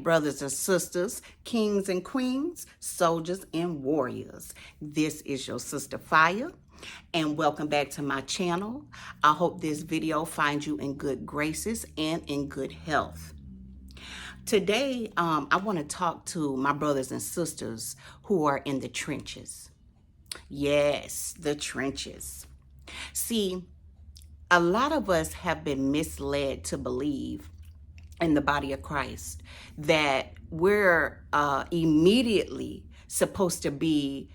brothers and sisters, kings and queens, soldiers and warriors. This is your sister Fire, and welcome back to my channel. I hope this video finds you in good graces and in good health. Today, I want to talk to my brothers and sisters who are in the trenches. Yes, the trenches. See, a lot of us have been misled to believe in the body of Christ that we're immediately supposed to be,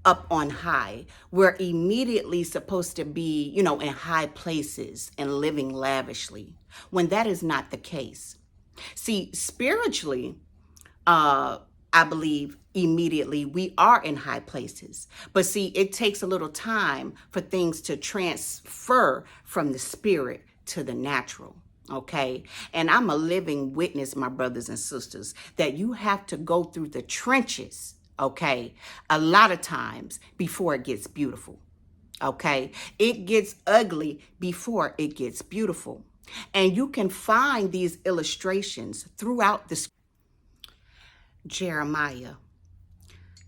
up on high. We're immediately supposed to be, in high places and living lavishly, when that is not the case. See, spiritually, I believe immediately we are in high places. But see, it takes a little time for things to transfer from the spirit to the natural. Okay. And I'm a living witness, my brothers and sisters, that you have to go through the trenches. Okay. A lot of times before it gets beautiful. Okay. It gets ugly before it gets beautiful. And you can find these illustrations throughout the Jeremiah,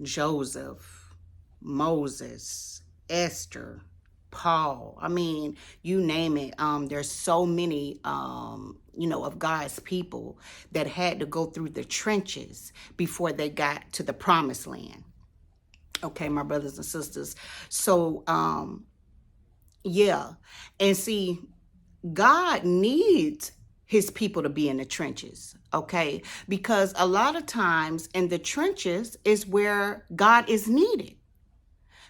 Joseph, Moses, Esther, Paul. I mean, you name it. There's so many, of God's people that had to go through the trenches before they got to the promised land. Okay, my brothers and sisters. So, yeah. And see, God needs his people to be in the trenches, okay? Because a lot of times in the trenches is where God is needed.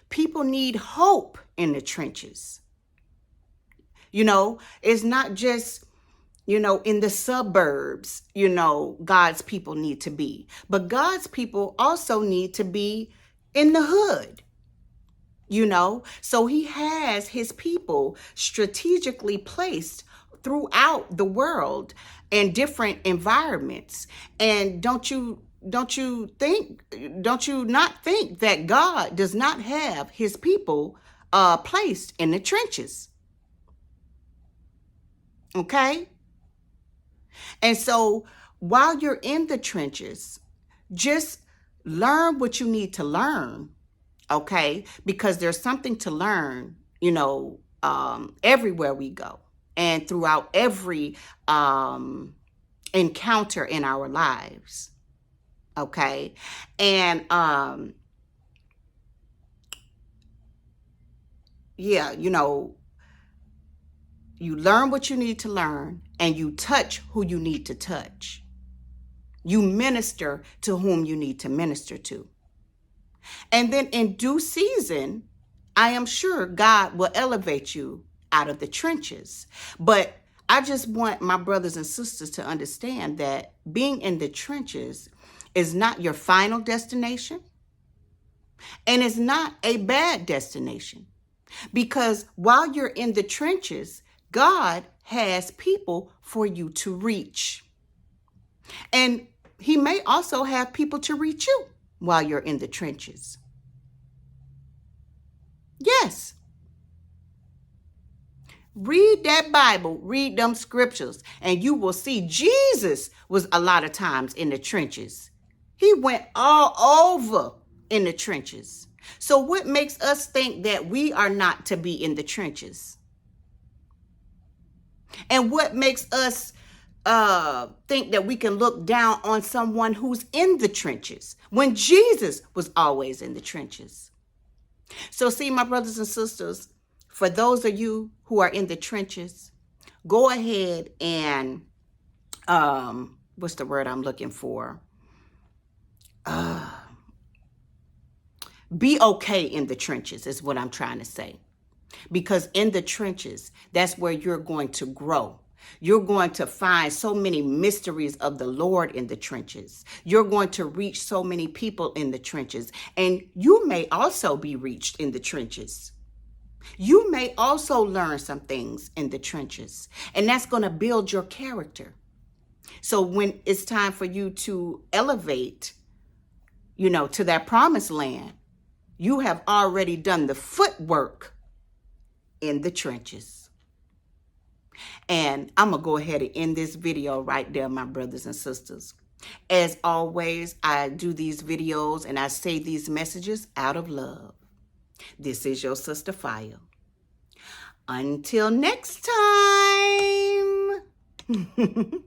People need hope in the trenches. It's not just, in the suburbs, God's people need to be. But God's people also need to be in the hood. So he has his people strategically placed throughout the world in different environments. And don't you not think that God does not have his people placed in the trenches? Okay? And so while you're in the trenches, just learn what you need to learn. Okay, because there's something to learn, everywhere we go and throughout every encounter in our lives. Okay, and you learn what you need to learn and you touch who you need to touch. You minister to whom you need to minister to. And then in due season, I am sure God will elevate you out of the trenches. But I just want my brothers and sisters to understand that being in the trenches is not your final destination. And it's not a bad destination. Because while you're in the trenches, God has people for you to reach. And he may also have people to reach you while you're in the trenches. Yes. Read that Bible, read them scriptures, and you will see Jesus was a lot of times in the trenches. He went all over in the trenches. So what makes us think that we are not to be in the trenches? And what makes us think that we can look down on someone who's in the trenches when Jesus was always in the trenches? So see, my brothers and sisters, for those of you who are in the trenches, go ahead and, what's the word I'm looking for? Be okay in the trenches is what I'm trying to say. Because in the trenches, that's where you're going to grow. You're going to find so many mysteries of the Lord in the trenches. You're going to reach so many people in the trenches. And you may also be reached in the trenches. You may also learn some things in the trenches. And that's going to build your character. So when it's time for you to elevate, to that promised land, you have already done the footwork in the trenches. And I'm going to go ahead and end this video right there, my brothers and sisters. As always, I do these videos and I say these messages out of love. This is your sister Fire. Until next time.